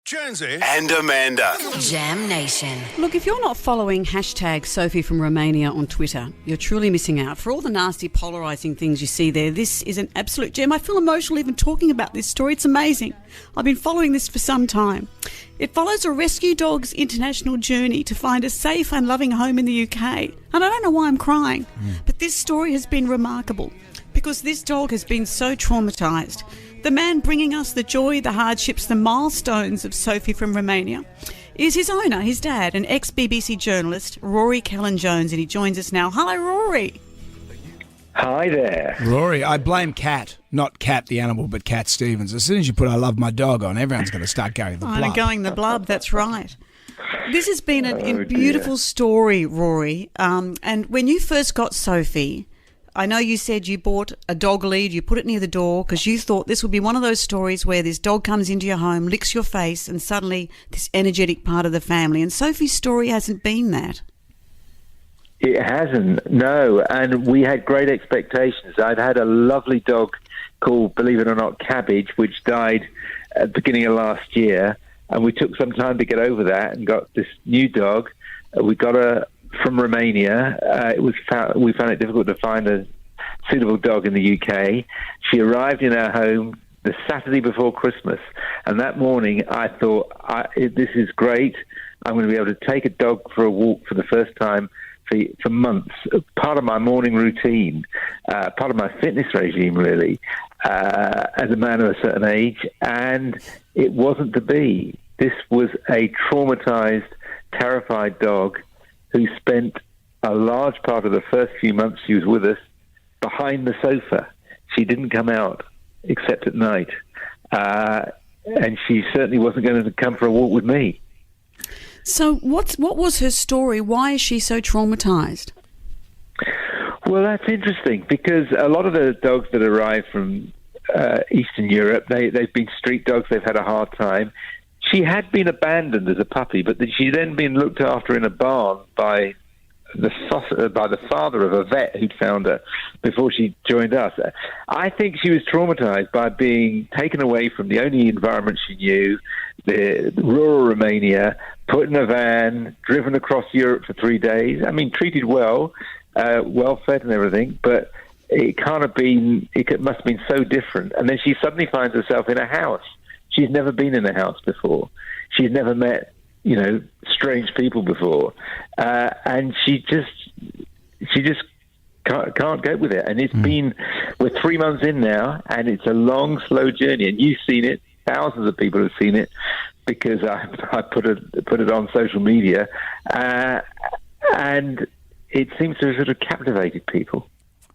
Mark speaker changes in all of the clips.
Speaker 1: Jonesy and Amanda.
Speaker 2: Jam Nation.
Speaker 3: Look, if you're not following hashtag Sophie from Romania on Twitter, you're truly missing out. For all the nasty, polarising things you see there, this is an absolute gem. I feel emotional even talking about this story. It's amazing. I've been following this for some time. It follows a rescue dog's international journey to find a safe and loving home in the UK. And I don't know why I'm crying, but this story has been remarkable because this dog has been so traumatised. The man bringing us the joy, the hardships, the milestones of Sophie from Romania is his owner, his dad, an ex-BBC journalist, Rory Cellan-Jones, and he joins us now. Hello, Rory.
Speaker 4: Hi there.
Speaker 5: Rory, I blame Cat, not Cat the animal, but Cat Stevens. As soon as you put I love my dog on, everyone's going to start going the blub.
Speaker 3: Going the blub, that's right. This has been a beautiful story, Rory. And when you first got Sophie, I know you said you bought a dog lead, you put it near the door because you thought this would be one of those stories where this dog comes into your home, licks your face, and suddenly this energetic part of the family. And Sophie's story hasn't been that.
Speaker 4: It hasn't, no. And we had great expectations. I'd had a lovely dog called, believe it or not, Cabbage, which died at the beginning of last year. And we took some time to get over that and got this new dog. We got her from Romania. We found it difficult to find a suitable dog in the UK. She arrived in our home the Saturday before Christmas, and that morning I thought, this is great. I'm going to be able to take a dog for a walk for the first time for months. Part of my morning routine, part of my fitness regime, really, as a man of a certain age, and it wasn't to be. This was a traumatized, terrified dog who spent a large part of the first few months she was with us behind the sofa. She didn't come out except at night. And she certainly wasn't going to come for a walk with me.
Speaker 3: So what was her story? Why is she so traumatised?
Speaker 4: Well, that's interesting because a lot of the dogs that arrive from Eastern Europe, they've been street dogs. They've had a hard time. She had been abandoned as a puppy, but she'd then been looked after in a barn by the father of a vet who'd found her before she joined us. I think she was traumatized by being taken away from the only environment she knew, the rural Romania, put in a van, driven across Europe for 3 days. I mean, treated well, well fed and everything, but it must have been so different. And then she suddenly finds herself in a house. She's never been in a house before. She's never met, strange people before. And she just can't cope with it. And we're 3 months in now, and it's a long, slow journey. And you've seen it. Thousands of people have seen it because I put it on social media. And it seems to have sort of captivated people.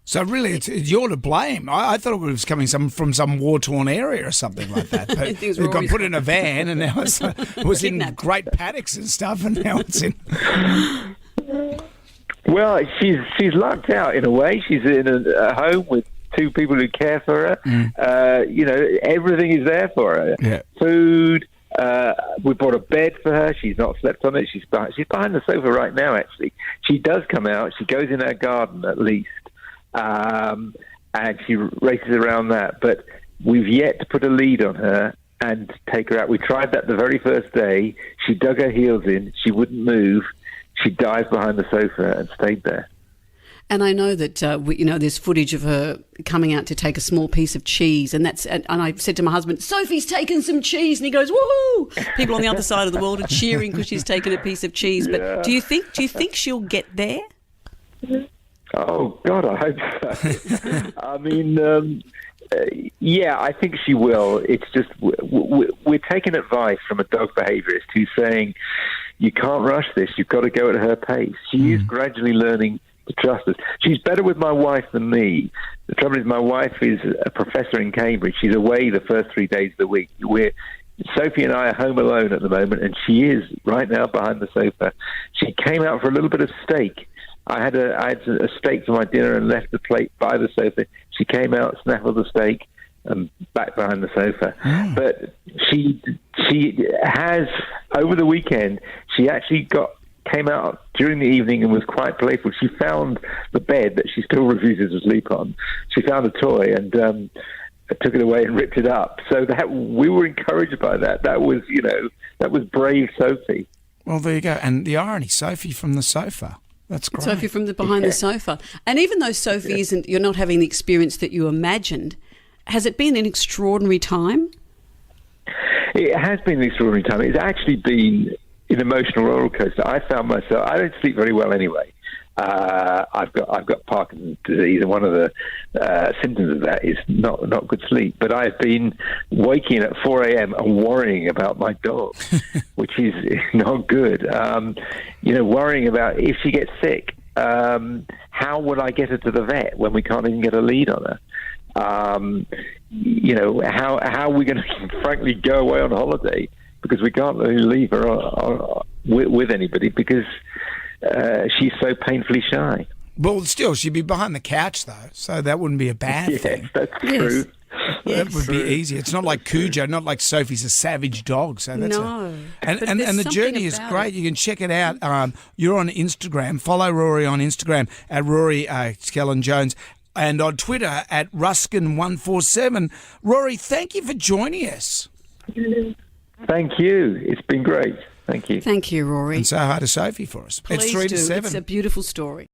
Speaker 5: So really, it's you're to blame. I thought it was coming from some war-torn area or something like that. But it got put in a van, and now it was in great paddocks and stuff, and now it's in.
Speaker 4: Well, she's lucked out in a way. She's in a home with two people who care for her. Everything is there for her. Yeah. Food. We bought a bed for her. She's not slept on it. She's behind the sofa right now. Actually, she does come out. She goes in our garden at least. And she races around that, but we've yet to put a lead on her and take her out. We tried that the very first day. She dug her heels in. She wouldn't move. She dived behind the sofa and stayed there.
Speaker 3: And I know that there's footage of her coming out to take a small piece of cheese, and I said to my husband, "Sophie's taken some cheese," and he goes, "Woohoo!" People on the other side of the world are cheering because she's taken a piece of cheese. But
Speaker 4: yeah.
Speaker 3: do you think she'll get there?
Speaker 4: Oh, God, I hope so. I mean, I think she will. It's just we're taking advice from a dog behaviourist who's saying, you can't rush this. You've got to go at her pace. She is gradually learning to trust us. She's better with my wife than me. The trouble is my wife is a professor in Cambridge. She's away the first 3 days of the week. Sophie and I are home alone at the moment, and she is right now behind the sofa. She came out for a little bit of steak. I had a steak for my dinner and left the plate by the sofa. She came out, snaffled the steak, and back behind the sofa. But she has, over the weekend, she actually came out during the evening and was quite playful. She found the bed that she still refuses to sleep on. She found a toy, and took it away and ripped it up. So that we were encouraged by that. That was, that was brave Sophie.
Speaker 5: Well, there you go. And the irony, Sophie from the sofa. That's great.
Speaker 3: Sophie from behind the sofa. And even though Sophie you're not having the experience that you imagined, has it been an extraordinary time?
Speaker 4: It has been an extraordinary time. It's actually been an emotional roller coaster. I found myself, I don't sleep very well anyway. I've got Parkinson's disease, and one of the symptoms of that is not good sleep. But I've been waking at 4 a.m. and worrying about my dog, which is not good. Worrying about if she gets sick, how will I get her to the vet when we can't even get a lead on her? How are we going to frankly go away on holiday because we can't really leave her with anybody because she's so painfully shy.
Speaker 5: Well, still, she'd be behind the couch, though, so that wouldn't be a bad thing.
Speaker 4: Yes, that's true.
Speaker 5: That would be easy. It's not like Cujo, not like Sophie's a savage dog. So that's and the journey is great. You can check it out. You're on Instagram. Follow Rory on Instagram at Rory Cellan-Jones and on Twitter at Ruskin147. Rory, thank you for joining us.
Speaker 4: Thank you. It's been great. Thank you.
Speaker 3: Thank you, Rory.
Speaker 5: And say hi to Sophie for us.
Speaker 3: Please
Speaker 5: It's 3 to
Speaker 3: do.
Speaker 5: 7.
Speaker 3: It's a beautiful story.